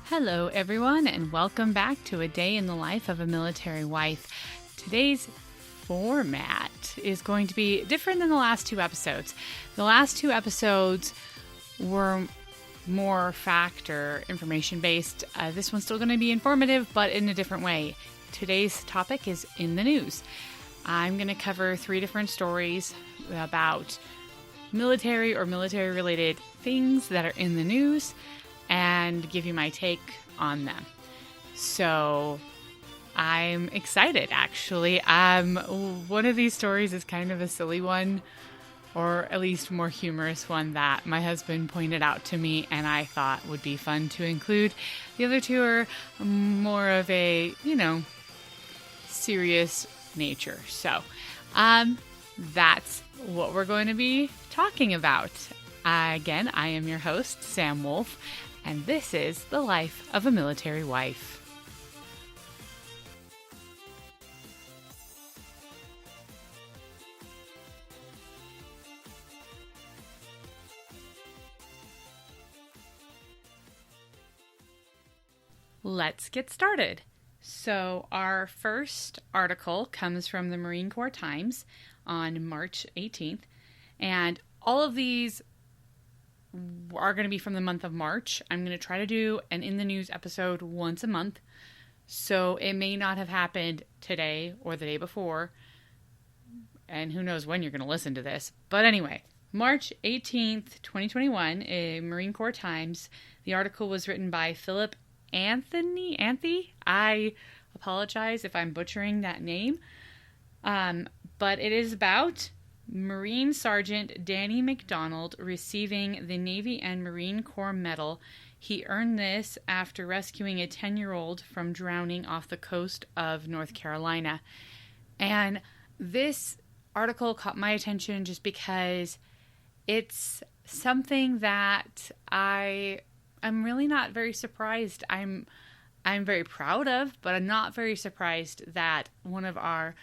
Hello, everyone, and welcome back to A Day in the Life of a Military Wife. Today's format is going to be different than the last two episodes. The last two episodes were more fact or information based. This one's still going to be informative, but in a different way. Today's topic is in the news. I'm going to cover 3 different stories about military or military-related things that are in the news and give you my take on them. So I'm excited, actually. One of these stories is kind of a silly one, or at least more humorous one that my husband pointed out to me and I thought would be fun to include. The other 2 are more of a, serious nature. So, that's what we're going to be talking about. Again, I am your host, Sam Wolf, and this is The Life of a Military Wife. Let's get started. So our first article comes from the Marine Corps Times on March 18th, and all of these are going to be from the month of March. I'm going to try to do an In the News episode once a month, so it may not have happened today or the day before, and who knows when you're going to listen to this. But anyway, March 18th, 2021, in Marine Corps Times. The article was written by Philip Anthony. I apologize if I'm butchering that name. But it is about Marine Sergeant Danny McDonald receiving the Navy and Marine Corps Medal. He earned this after rescuing a 10-year-old from drowning off the coast of North Carolina. And this article caught my attention just because it's something that I'm really not very surprised. I'm very proud of, but I'm not very surprised that one of our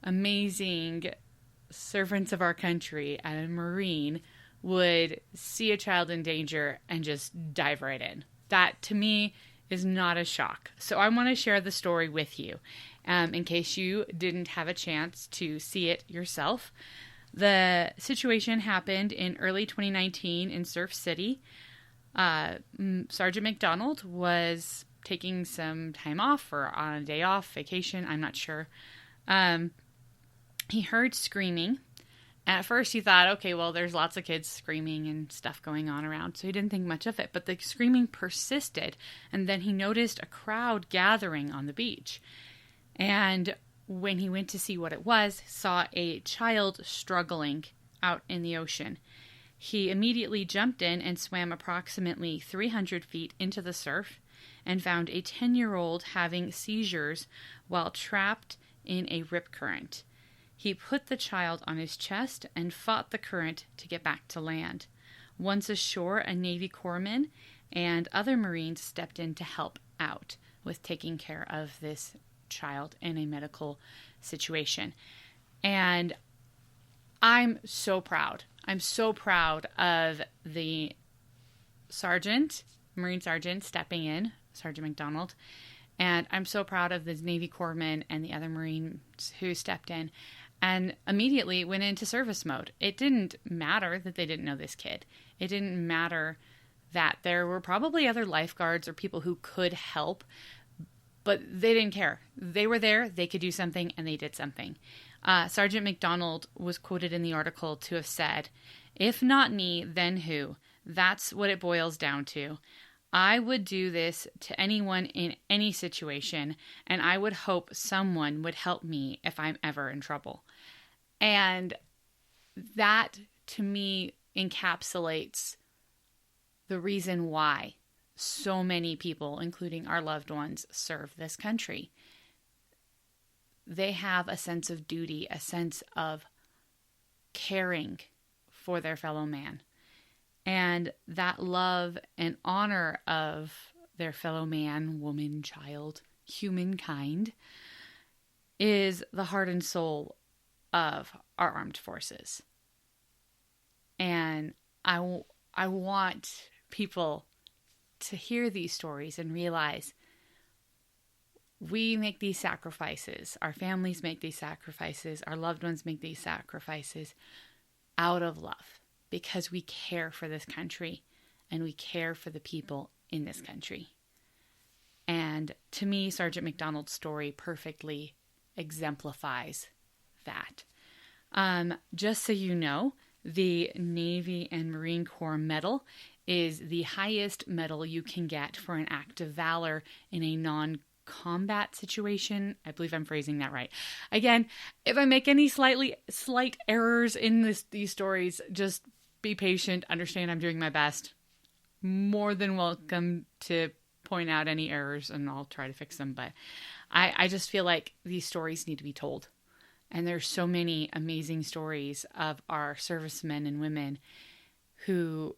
amazing servants of our country, a Marine, would see a child in danger and just dive right in. That, to me, is not a shock. So I want to share the story with you, in case you didn't have a chance to see it yourself. The situation happened in early 2019 in Surf City. Sergeant McDonald was taking some time off or on a day off, vacation, I'm not sure. He heard screaming. At first he thought, okay, well, there's lots of kids screaming and stuff going on around, so he didn't think much of it. But the screaming persisted, and then he noticed a crowd gathering on the beach. And when he went to see what it was, saw a child struggling out in the ocean. He immediately jumped in and swam approximately 300 feet into the surf and found a 10-year-old having seizures while trapped in a rip current. He put the child on his chest and fought the current to get back to land. Once ashore, a Navy corpsman and other Marines stepped in to help out with taking care of this child in a medical situation. And I'm so proud. I'm so proud of the sergeant, Marine Sergeant, stepping in, Sergeant McDonald. And I'm so proud of the Navy corpsman and the other Marines who stepped in and immediately went into service mode. It didn't matter that they didn't know this kid. It didn't matter that there were probably other lifeguards or people who could help, but they didn't care. They were there, they could do something, and they did something. Sergeant McDonald was quoted in the article to have said, "If not me, then who? That's what it boils down to. I would do this to anyone in any situation, and I would hope someone would help me if I'm ever in trouble." And that, to me, encapsulates the reason why so many people, including our loved ones, serve this country. They have a sense of duty, a sense of caring for their fellow man. And that love and honor of their fellow man, woman, child, humankind is the heart and soul of our armed forces. And I want people to hear these stories and realize we make these sacrifices. Our families make these sacrifices. Our loved ones make these sacrifices out of love because we care for this country and we care for the people in this country. And to me, Sergeant McDonald's story perfectly exemplifies that. Just so you know, the Navy and Marine Corps Medal is the highest medal you can get for an act of valor in a non-combat situation. I believe I'm phrasing that right. Again, if I make any slight errors in these stories, just be patient. Understand I'm doing my best. More than welcome to point out any errors and I'll try to fix them. But I just feel like these stories need to be told. And there's so many amazing stories of our servicemen and women who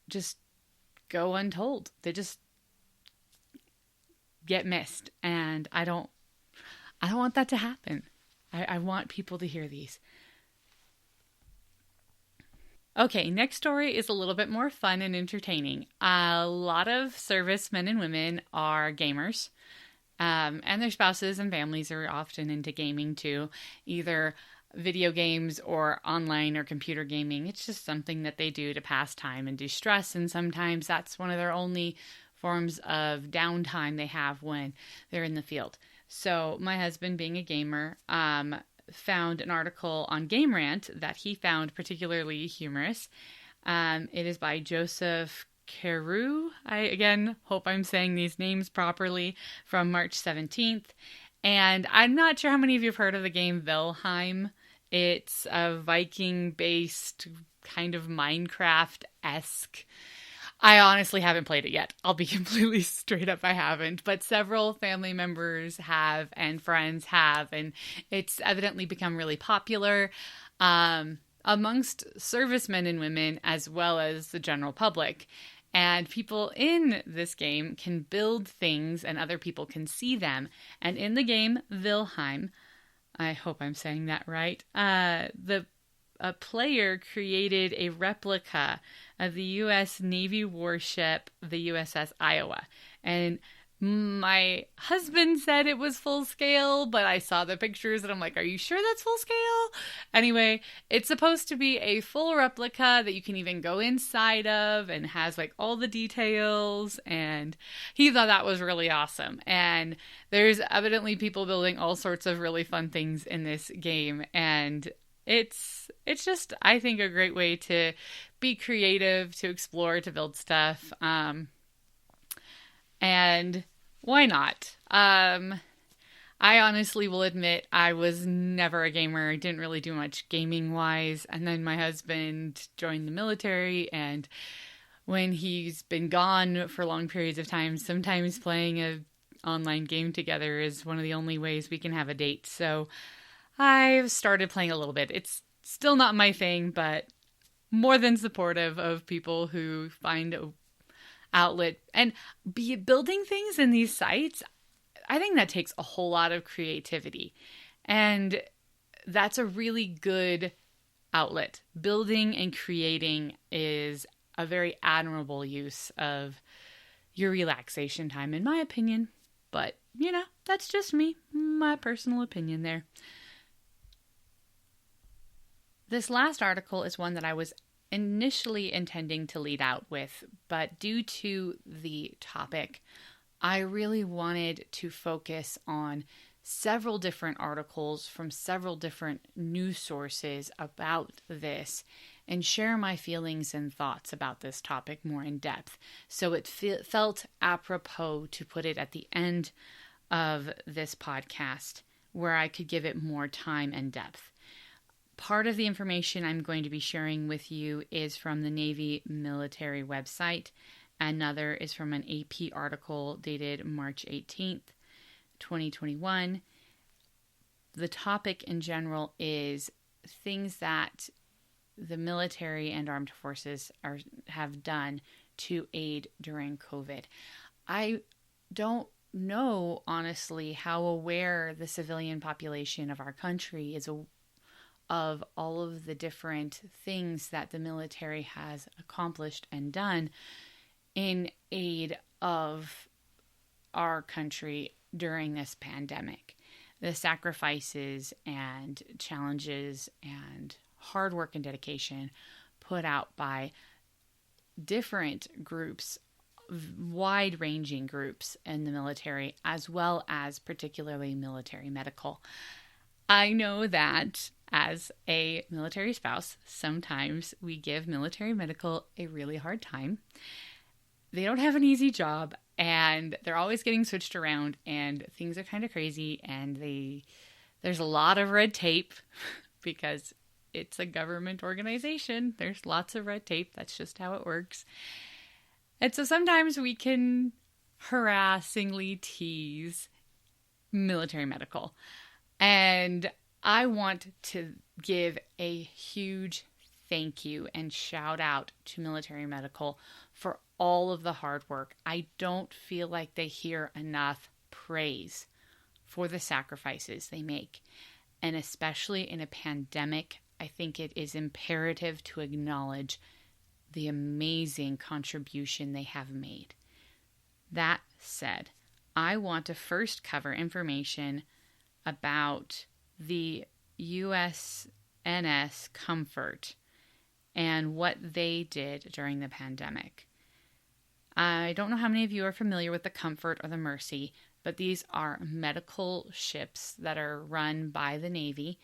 just go untold. They just get missed. And I don't want that to happen. I want people to hear these. Okay, next story is a little bit more fun and entertaining. A lot of servicemen and women are gamers. And their spouses and families are often into gaming too, either video games or online or computer gaming. It's just something that they do to pass time and de-stress, and sometimes that's one of their only forms of downtime they have when they're in the field. So my husband, being a gamer, found an article on Game Rant that he found particularly humorous. It is by Joseph Carew. I, again, hope I'm saying these names properly, from March 17th. And I'm not sure how many of you have heard of the game Valheim. It's a Viking-based kind of Minecraft-esque. I honestly haven't played it yet. I'll be completely straight up, I haven't. But several family members have and friends have. And it's evidently become really popular amongst servicemen and women as well as the general public. And people in this game can build things and other people can see them. And in the game Valheim, I hope I'm saying that right, a player created a replica of the U.S. Navy warship, the USS Iowa. And my husband said it was full scale, but I saw the pictures and I'm like, are you sure that's full scale? Anyway, it's supposed to be a full replica that you can even go inside of and has like all the details. And he thought that was really awesome. And there's evidently people building all sorts of really fun things in this game. And it's just, I think, a great way to be creative, to explore, to build stuff. And why not? I honestly will admit I was never a gamer. I didn't really do much gaming-wise. And then my husband joined the military, and when he's been gone for long periods of time, sometimes playing an online game together is one of the only ways we can have a date. So I've started playing a little bit. It's still not my thing, but more than supportive of people who find a outlet and be building things in these sites. I think that takes a whole lot of creativity, and that's a really good outlet. Building and creating is a very admirable use of your relaxation time, in my opinion. But, you know, that's just me, my personal opinion there. This last article is one that I was initially intending to lead out with, but due to the topic, I really wanted to focus on several different articles from several different news sources about this and share my feelings and thoughts about this topic more in depth. So it felt apropos to put it at the end of this podcast where I could give it more time and depth. Part of the information I'm going to be sharing with you is from the Navy military website. Another is from an AP article dated March 18th, 2021. The topic in general is things that the military and armed forces have done to aid during COVID. I don't know, honestly, how aware the civilian population of our country is of all of the different things that the military has accomplished and done in aid of our country during this pandemic. The sacrifices and challenges and hard work and dedication put out by different groups, wide-ranging groups in the military, as well as particularly military medical. I know that as a military spouse, sometimes we give military medical a really hard time. They don't have an easy job, and they're always getting switched around, and things are kind of crazy, and there's a lot of red tape because it's a government organization. There's lots of red tape. That's just how it works. And so sometimes we can harassingly tease military medical. And I want to give a huge thank you and shout out to military medical for all of the hard work. I don't feel like they hear enough praise for the sacrifices they make. And especially in a pandemic, I think it is imperative to acknowledge the amazing contribution they have made. That said, I want to first cover information about the USNS Comfort and what they did during the pandemic. I don't know how many of you are familiar with the Comfort or the Mercy, but these are medical ships that are run by the Navy.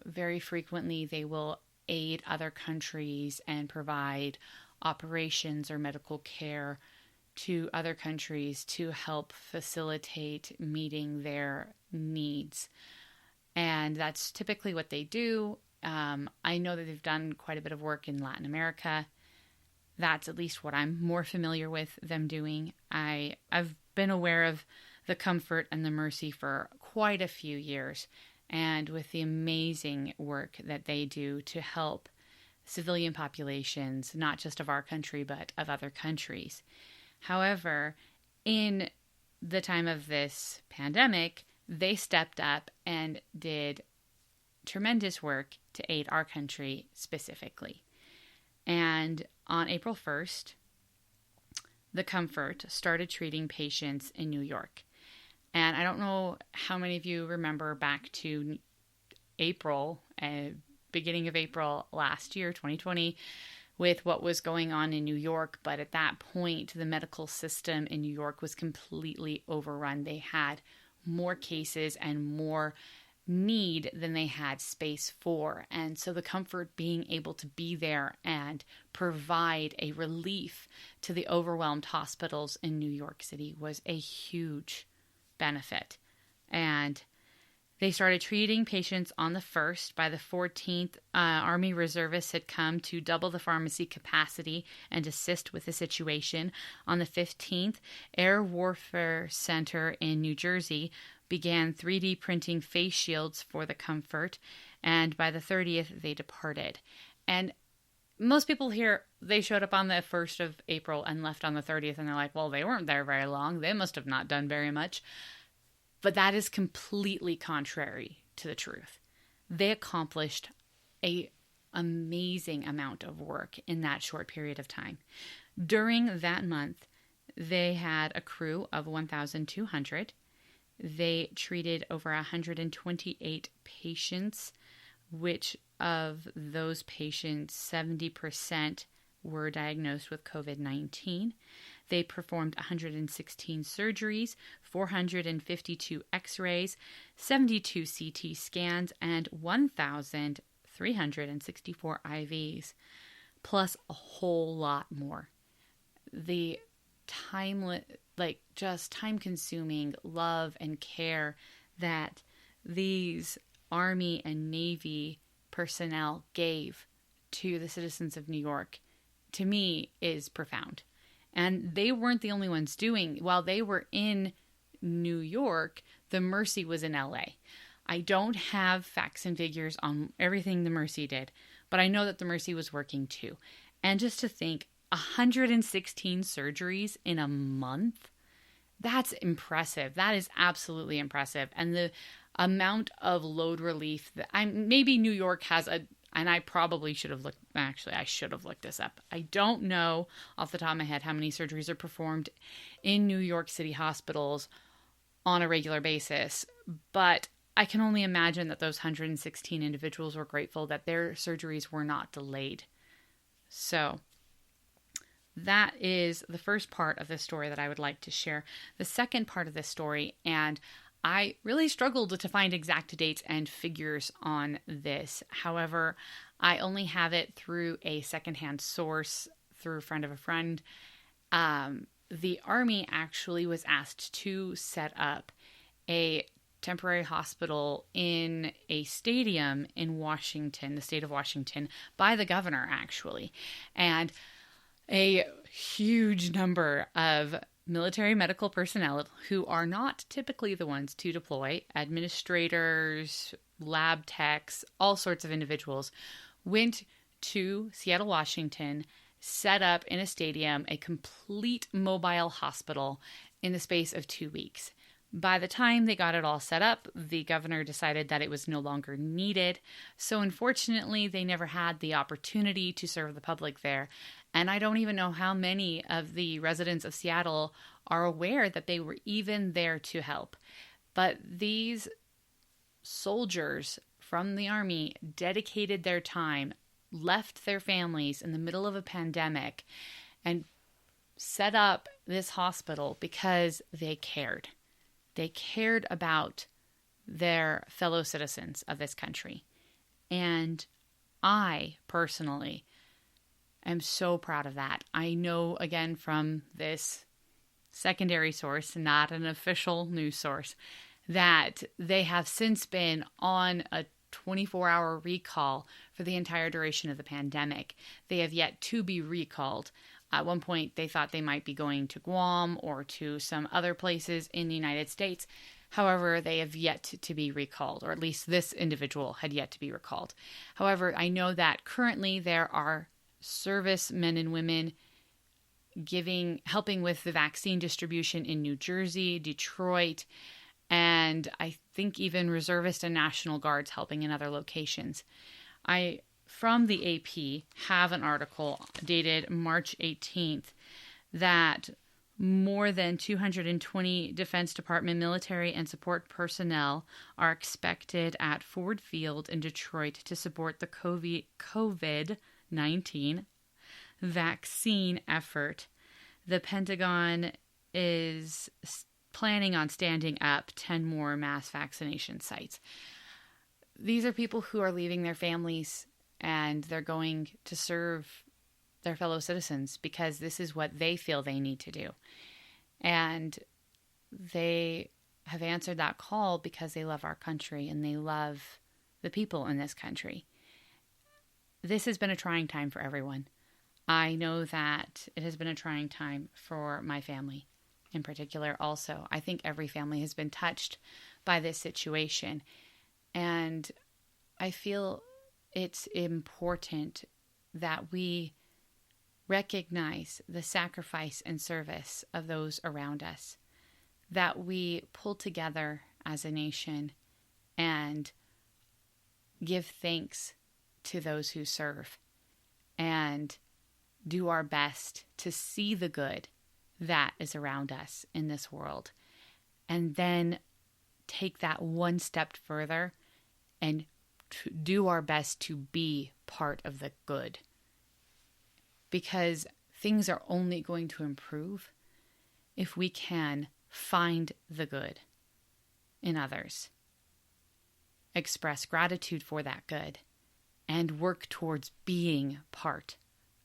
Very frequently, they will aid other countries and provide operations or medical care to other countries to help facilitate meeting their needs. And that's typically what they do. I know that they've done quite a bit of work in Latin America. That's at least what I'm more familiar with them doing. I've been aware of the Comfort and the Mercy for quite a few years, and with the amazing work that they do to help civilian populations, not just of our country, but of other countries. However, in the time of this pandemic, they stepped up and did tremendous work to aid our country specifically. And on April 1st, the Comfort started treating patients in New York. And I don't know how many of you remember back to April, beginning of April last year, 2020, with what was going on in New York. But at that point, the medical system in New York was completely overrun. They had more cases and more need than they had space for. And so the Comfort being able to be there and provide a relief to the overwhelmed hospitals in New York City was a huge benefit. And they started treating patients on the 1st. By the 14th, Army reservists had come to double the pharmacy capacity and assist with the situation. On the 15th, Air Warfare Center in New Jersey began 3D printing face shields for the Comfort, and by the 30th, they departed. And most people here, they showed up on the 1st of April and left on the 30th, and they're like, well, they weren't there very long. They must have not done very much. But that is completely contrary to the truth. They accomplished an amazing amount of work in that short period of time. During that month, they had a crew of 1,200. They treated over 128 patients, which of those patients, 70% were diagnosed with COVID-19. They performed 116 surgeries, 452 x-rays, 72 CT scans, and 1,364 IVs, plus a whole lot more. The time-consuming love and care that these Army and Navy personnel gave to the citizens of New York, to me, is profound. And they weren't the only ones doing. While they were in New York, the Mercy was in LA. I don't have facts and figures on everything the Mercy did, but I know that the Mercy was working too. And just to think, 116 surgeries in a month, that's impressive. That is absolutely impressive. And the amount of load relief that maybe New York has and I probably should have I should have looked this up. I don't know off the top of my head how many surgeries are performed in New York City hospitals on a regular basis, but I can only imagine that those 116 individuals were grateful that their surgeries were not delayed. So that is the first part of this story that I would like to share. The second part of this story, and I really struggled to find exact dates and figures on this. However, I only have it through a secondhand source, through a friend of a friend. The Army actually was asked to set up a temporary hospital in a stadium in Washington, the state of Washington, by the governor, actually. And a huge number of military medical personnel who are not typically the ones to deploy, administrators, lab techs, all sorts of individuals, went to Seattle, Washington, set up in a stadium a complete mobile hospital in the space of 2 weeks. By the time they got it all set up, the governor decided that it was no longer needed. So unfortunately, they never had the opportunity to serve the public there. And I don't even know how many of the residents of Seattle are aware that they were even there to help. But these soldiers from the Army dedicated their time, left their families in the middle of a pandemic, and set up this hospital because they cared. They cared about their fellow citizens of this country. And I personally am so proud of that. I know, again, from this secondary source, not an official news source, that they have since been on a 24-hour recall for the entire duration of the pandemic. They have yet to be recalled. At one point, they thought they might be going to Guam or to some other places in the United States. However, they have yet to be recalled, or at least this individual had yet to be recalled. However, I know that currently there are servicemen and women helping with the vaccine distribution in New Jersey, Detroit, and I think even reservist and National Guards helping in other locations. From the AP, have an article dated March 18th that more than 220 Defense Department military and support personnel are expected at Ford Field in Detroit to support the COVID-19 vaccine effort. The Pentagon is planning on standing up 10 more mass vaccination sites. These are people who are leaving their families and they're going to serve their fellow citizens because this is what they feel they need to do. And they have answered that call because they love our country and they love the people in this country. This has been a trying time for everyone. I know that it has been a trying time for my family in particular also. I think every family has been touched by this situation. And I feel it's important that we recognize the sacrifice and service of those around us, that we pull together as a nation and give thanks to those who serve and do our best to see the good that is around us in this world, and then take that one step further and to do our best to be part of the good. Because things are only going to improve if we can find the good in others, express gratitude for that good, and work towards being part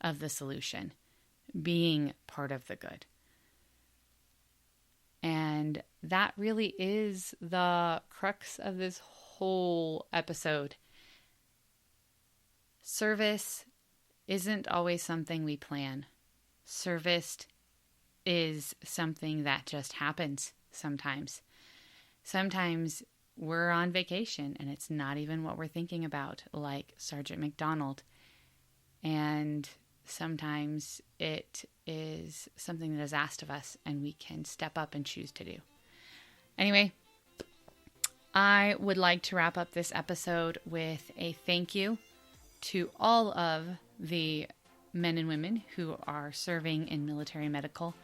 of the solution, being part of the good. And that really is the crux of this whole episode. Service isn't always something we plan. Service is something that just happens sometimes. Sometimes we're on vacation and it's not even what we're thinking about, like Sergeant McDonald. And sometimes it is something that is asked of us and we can step up and choose to do. Anyway, I would like to wrap up this episode with a thank you to all of the men and women who are serving in military medical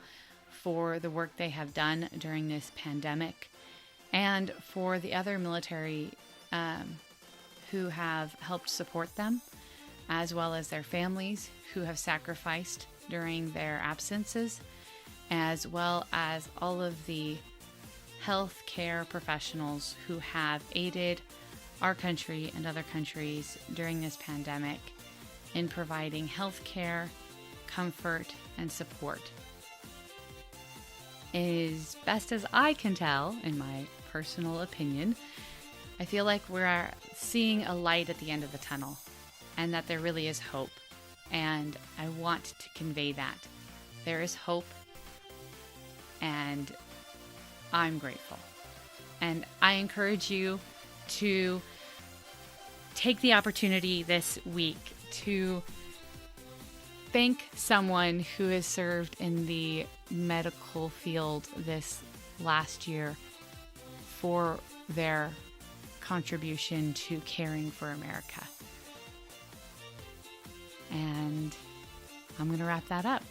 for the work they have done during this pandemic, and for the other military who have helped support them, as well as their families who have sacrificed during their absences, as well as all of the healthcare professionals who have aided our country and other countries during this pandemic in providing healthcare, comfort, and support. As best as I can tell, in my personal opinion, I feel like we're seeing a light at the end of the tunnel and that there really is hope. And I want to convey that. There is hope, and I'm grateful. And I encourage you to take the opportunity this week to thank someone who has served in the medical field this last year for their contribution to caring for America. And I'm going to wrap that up.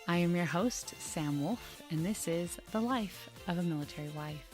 I am your host, Sam Wolf, and this is The Life of a Military Wife.